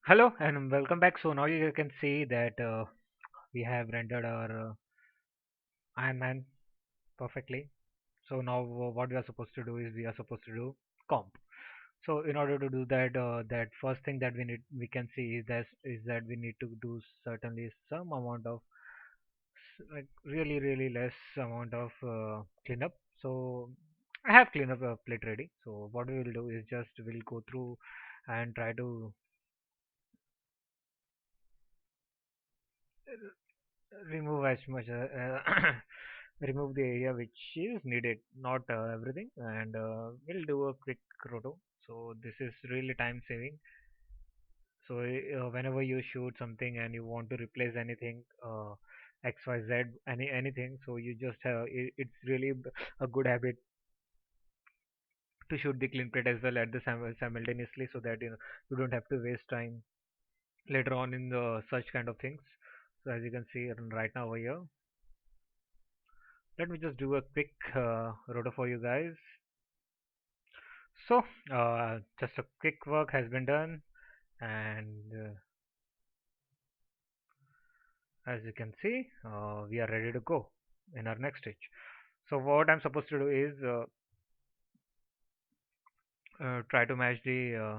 Hello and welcome back. So now you can see that we have rendered our Iron Man perfectly. So now what we are supposed to do is we are supposed to do comp. So in order to do that, that first thing that we can see is that we need to do certainly some amount of like really less amount of cleanup. So I have cleanup plate ready. So what we will do is just we'll go through and try to remove as much remove the area which is needed, not everything, and we'll do a quick roto. So this is really time saving. So whenever you shoot something and you want to replace anything, xyz, anything, so you just it's really a good habit to shoot the clean plate as well at the simultaneously, so that you don't have to waste time later on in the such kind of things. So as you can see right now over here, let me just do a quick roto for you guys. So, just a quick work has been done, and as you can see, we are ready to go in our next stage. So, what I'm supposed to do is try to match the.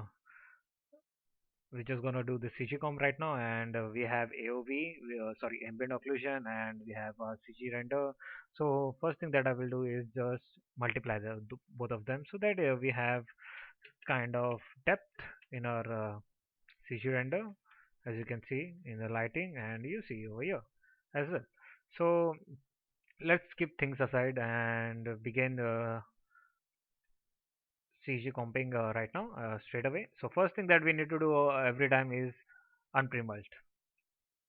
We're just gonna do the CG comp right now, and we have AOV, sorry, ambient occlusion, and we have CG render. So, first thing that I will do is just multiply both of them so that we have kind of depth in our CG render, as you can see in the lighting, and you see over here as well. So let's keep things aside and begin CG comping right now straight away. So first thing that we need to do every time is unpremulged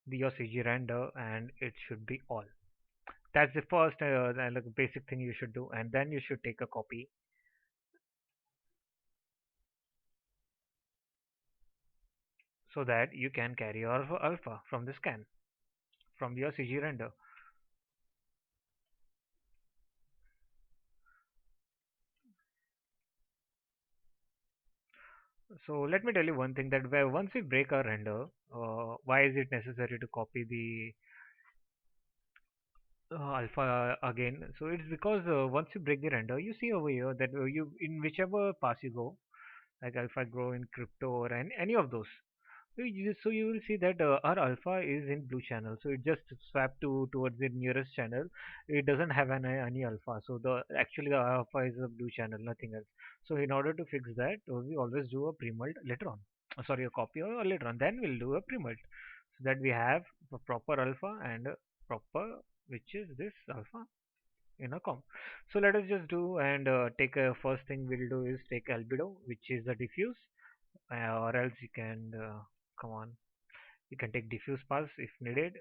your CG render, and it should be all. That's the first like basic thing you should do, and then you should take a copy so that you can carry your alpha from the scan from your CG render. So let me tell you one thing, that where once we break our render, why is it necessary to copy the alpha again? So it's because once you break the render, you see over here that you in whichever pass you go, like alpha grow in crypto or any of those. So you will see that our alpha is in blue channel. So it just swap to towards the nearest channel. It doesn't have any alpha. So the actually the alpha is a blue channel, nothing else. So in order to fix that, we always do a premult later on. Sorry, a copy or later on. Then we'll do a premult so that we have a proper alpha and a proper, which is this alpha in a comp. So let us just do and take a first thing we'll do is take albedo, which is the diffuse, or else you can come on, you can take diffuse pass if needed.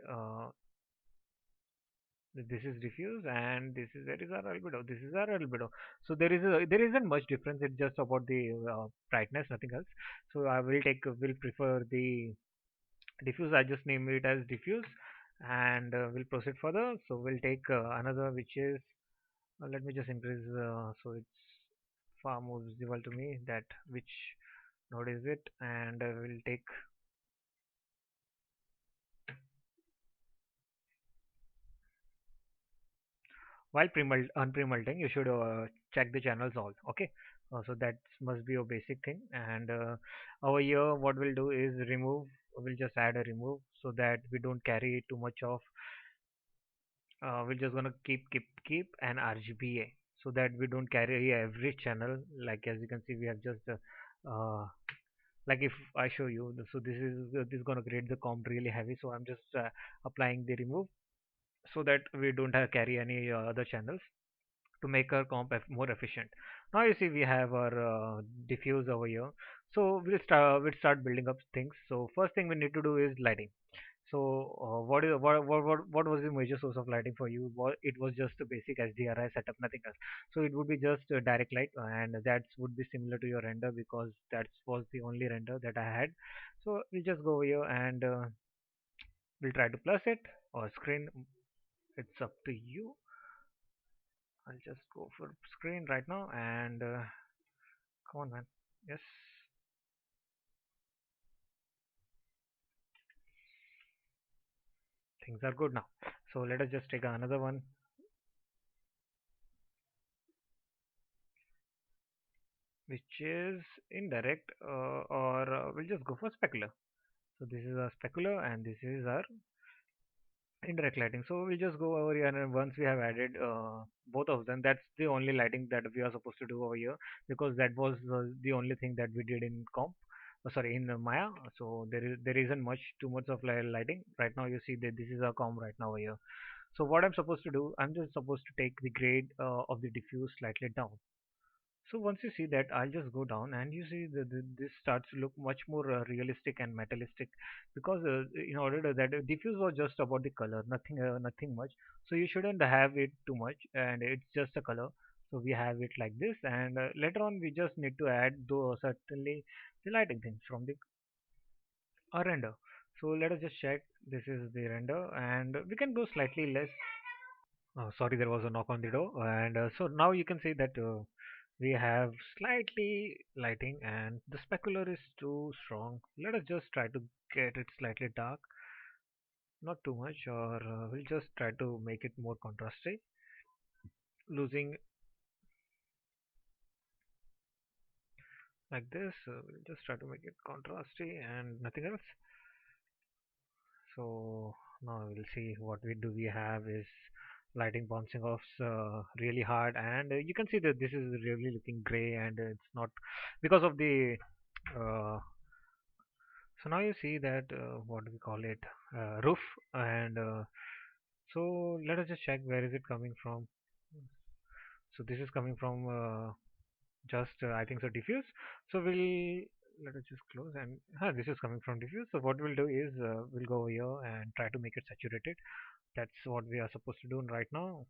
This is diffuse, and this is, where is our albedo, this is our albedo. So there isn't much difference, it's just about the brightness, nothing else. So I will will prefer the diffuse. I just name it as diffuse, and we'll proceed further. So we'll take another, which is let me just increase so it's far more visible to me that which node is it, and we'll take, while unpremulting, you should check the channels all. Okay, so that must be a basic thing. And over here, what we'll do is remove. We'll just add a remove so that we don't carry too much of. We're just gonna keep an RGBA so that we don't carry every channel. Like as you can see, we have just like if I show you, so this is gonna create the comp really heavy. So I'm just applying the remove so that we don't have carry any other channels to make our comp more efficient. Now you see we have our diffuse over here. So we'll start building up things. So first thing we need to do is lighting. So what was the major source of lighting for you? It was just a basic HDRI setup, nothing else. So it would be just a direct light, and that would be similar to your render because that was the only render that I had. So we'll just go over here and we'll try to plus it or screen. It's up to you. I'll just go for screen right now and come on, man. Yes. things are good now. So let us just take another one, which is indirect, or we'll just go for specular. So this is our specular and this is our indirect lighting. So we'll just go over here, and once we have added both of them, that's the only lighting that we are supposed to do over here, because that was the only thing that we did in comp. Sorry, in Maya. So there isn't much too much of lighting right now. You see that this is our comp right now over here. So what I'm supposed to do, I'm just supposed to take the grade of the diffuse slightly down. So once you see that, I'll just go down and you see this starts to look much more realistic and metallistic, because in order to that diffuse was just about the color, nothing much. So you shouldn't have it too much, and it's just a color. So we have it like this, and later on we just need to add though certainly the lighting things from the render. So let us just check. This is the render, and we can go slightly less. Sorry, there was a knock on the door, and so now you can see that we have slightly lighting, and the specular is too strong. Let us just try to get it slightly dark, not too much, or we'll just try to make it more contrasty, losing like this. We'll just try to make it contrasty and nothing else. So now we'll see what we do. We have is lighting bouncing off really hard, and you can see that this is really looking gray, and it's not because of the uh, so now you see that what do we call it, roof, and so let us just check where is it coming from. So this is coming from just I think so diffuse. So we'll let us just close, and this is coming from diffuse. So what we'll do is we'll go over here and try to make it saturated. That's what we are supposed to do right now.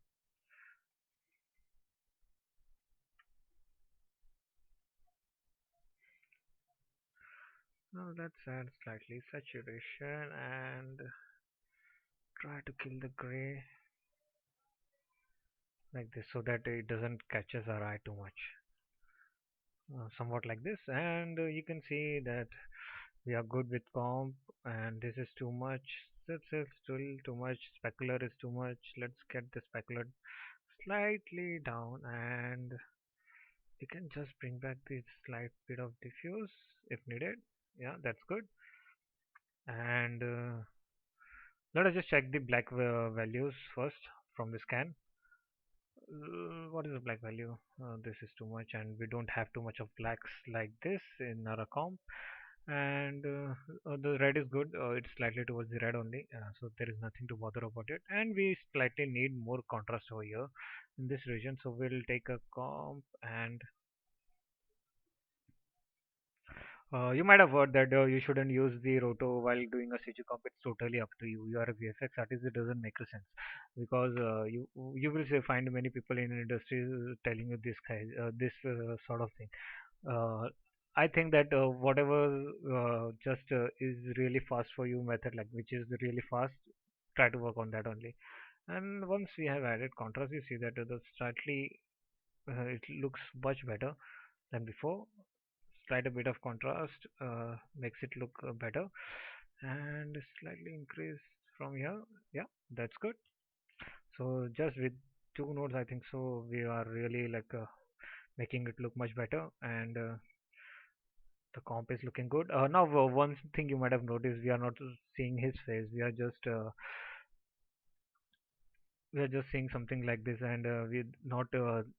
Now let's add slightly saturation and try to kill the gray like this, so that it doesn't catches our eye too much. Somewhat like this, and you can see that we are good with comp, and this is too much. This is still too much. Specular is too much. Let's get the specular slightly down, and we can just bring back this slight bit of diffuse if needed. Yeah, that's good. And let us just check the black values first from the scan. What is the black value? This is too much, and we don't have too much of blacks like this in our comp. And the red is good. It's slightly towards the red only, so there is nothing to bother about it. And we slightly need more contrast over here in this region, so we'll take a comp, and you might have heard that you shouldn't use the roto while doing a CG comp. It's totally up to you. You are a VFX artist. It doesn't make sense, because you will find many people in the industry telling you this sort of thing. Uh, I think that whatever is really fast for you method, like which is really fast, try to work on that only. And once we have added contrast, you see that the slightly it looks much better than before. Slight a bit of contrast makes it look better, and slightly increase from here. Yeah, that's good. So just with two nodes, I think so we are really like making it look much better, and the comp is looking good. Now, one thing you might have noticed, we are not seeing his face. We are just seeing something like this, and we not.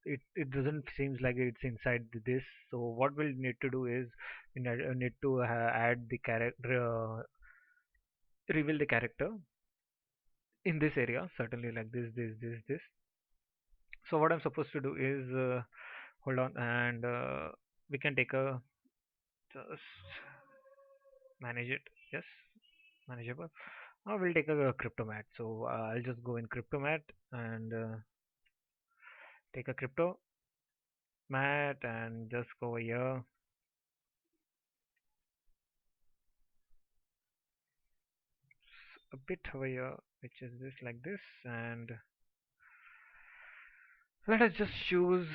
It doesn't seems like it's inside this. So what we'll need to do is need to add the character, reveal the character in this area. Certainly, like this. So what I'm supposed to do is hold on, and we can take a just manage it. Yes, manageable. Now we'll take a Cryptomat. So I'll just go in Cryptomat and take a Cryptomat and just go here. A bit over here, which is this like this, and let us just choose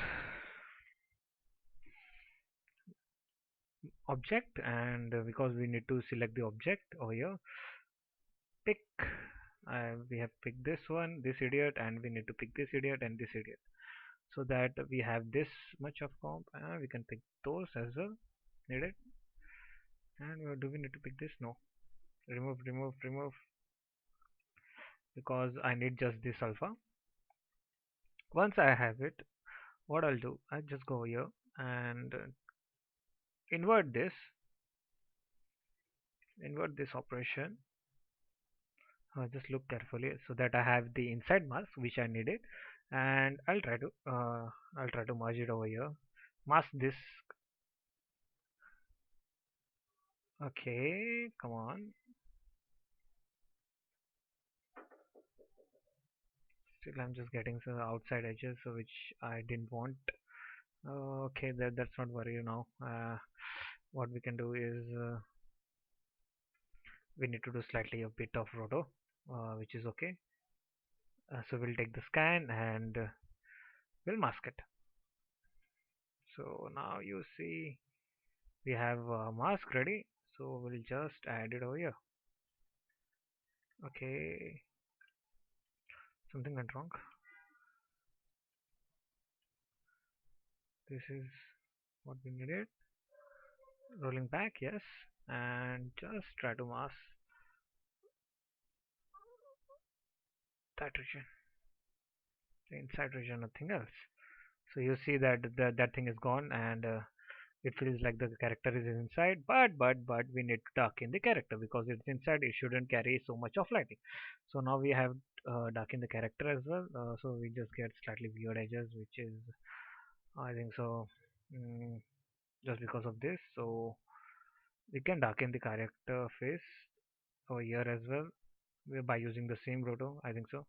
object, and because we need to select the object over here, pick We have picked this one, this idiot, and we need to pick this idiot and this idiot, so that we have this much of comp. We can pick those as well. Need it. And do we need to pick this? No. Remove, remove, remove, because I need just this alpha. Once I have it, what I'll do, I just go here and invert this, invert this operation. Just look carefully so that I have the inside mask which I needed, and I'll try to merge it over here. Mask this. Okay, come on. Still, I'm just getting some outside edges, so which I didn't want. Okay, that's not worry now. What we can do is we need to do slightly a bit of roto, which is okay. So we'll take the scan and we'll mask it. So now you see we have a mask ready. So we'll just add it over here. Okay, something went wrong. This is what we needed. Rolling back, yes, and just try to mask that region, the inside region, nothing else. So you see that that thing is gone, and it feels like the character is inside, but we need to darken the character because it's inside. It shouldn't carry so much of lighting. So now we have darkened the character as well. So we just get slightly weird edges, which is I think so. mm, just because of this, so we can darken the character face over here as well by using the same roto. I think so.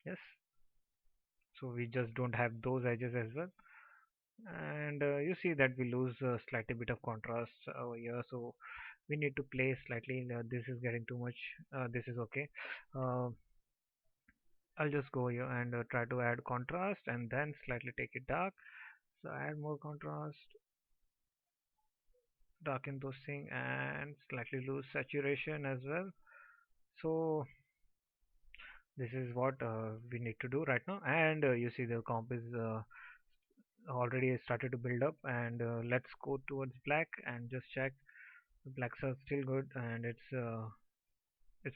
Yes. So we just don't have those edges as well, and you see that we lose slightly bit of contrast over here, so we need to play slightly. This is getting too much. This is okay. uh, I'll just go here and try to add contrast and then slightly take it dark. So add more contrast, darken those things, and slightly lose saturation as well. So this is what we need to do right now, and you see the comp is already started to build up, and let's go towards black and just check. The blacks are still good, and it's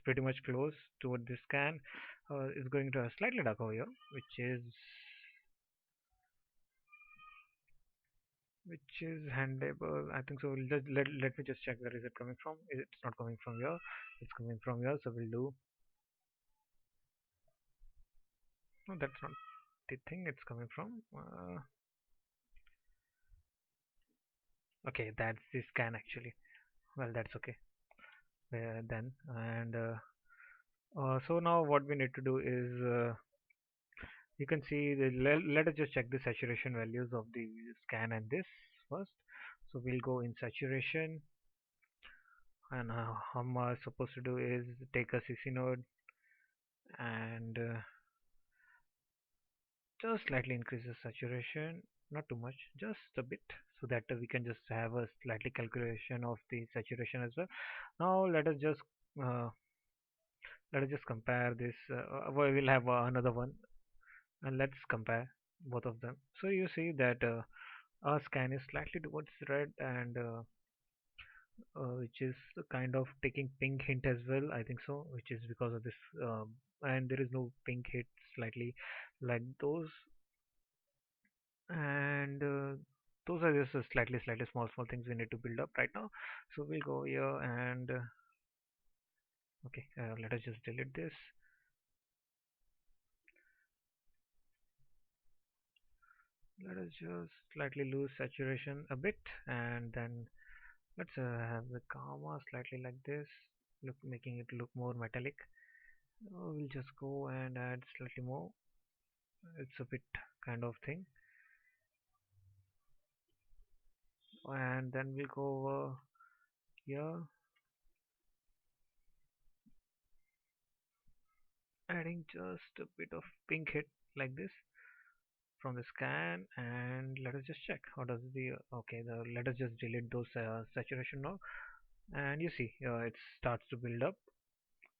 pretty much close toward the scan. It's going to slightly dark over here, which is handleable. I think so. We'll just let me just check where is it coming from. It's not coming from here. It's coming from here. So we'll do. No, that's not the thing. It's coming from. Okay, that's the scan actually. Well, that's okay. Then and so now what we need to do is you can see let us just check the saturation values of the scan and this first. So we'll go in saturation, and how I'm supposed to do is take a CC node and just slightly increase the saturation, not too much, just a bit, so that we can just have a slightly calculation of the saturation as well. Now uh, let us just compare this. We'll have another one, and let's compare both of them. So you see that our scan is slightly towards red, and which is kind of taking pink hint as well. I think so, which is because of this. And there is no pink hit slightly like those, and those are just slightly small things we need to build up right now. So we'll go here and okay, let us just delete this. Let us just slightly lose saturation a bit, and then let's have the gamma slightly like this, look making it look more metallic. We'll just go and add slightly more. It's a bit kind of thing, and then we'll go over here, adding just a bit of pink hit like this from the scan, and let us just check how does the okay let us just delete those saturation now, and you see it starts to build up,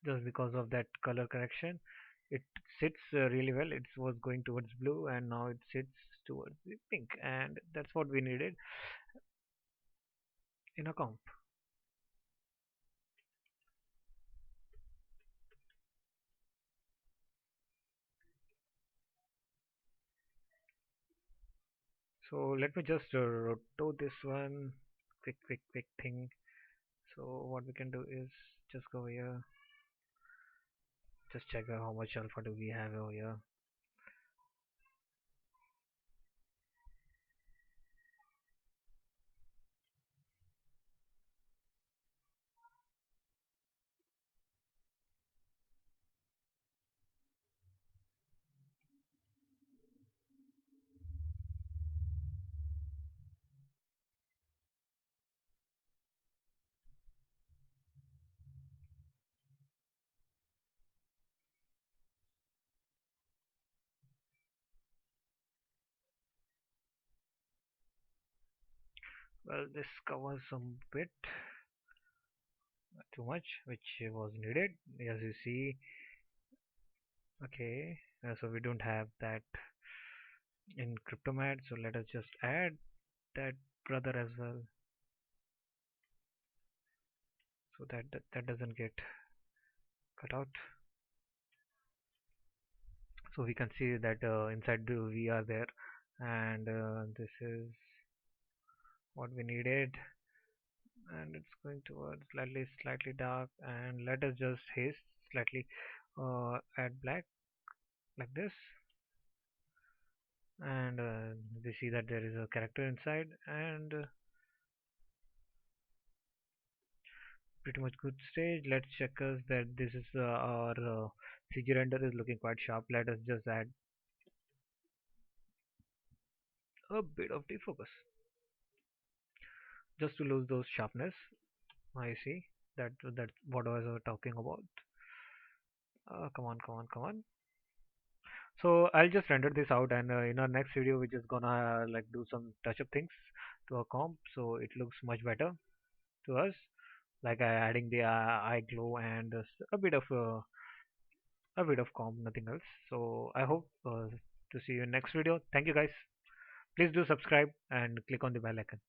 just because of that color correction. It sits really well. It was going towards blue, and now it sits towards the pink, and that's what we needed in a comp. So let me just rotate this one. Quick thing. So what we can do is just go here. Just check how much alpha do we have over here. Well, this covers some bit too much, which was needed. As you see, okay. So we don't have that in Cryptomat. So let us just add that brother as well, so that doesn't get cut out. So we can see that inside the we are there, and this is what we needed, and it's going towards slightly dark, and let us just haste slightly, add black like this, and we see that there is a character inside, and pretty much good stage. Let's check us that this is our CG render is looking quite sharp. Let us just add a bit of defocus just to lose those sharpness. I see that's what I was talking about. Come on. So I'll just render this out, and in our next video, we're just gonna like do some touch-up things to our comp, so it looks much better to us. Like adding the eye glow and a bit of comp, nothing else. So I hope to see you in next video. Thank you guys. Please do subscribe and click on the bell icon.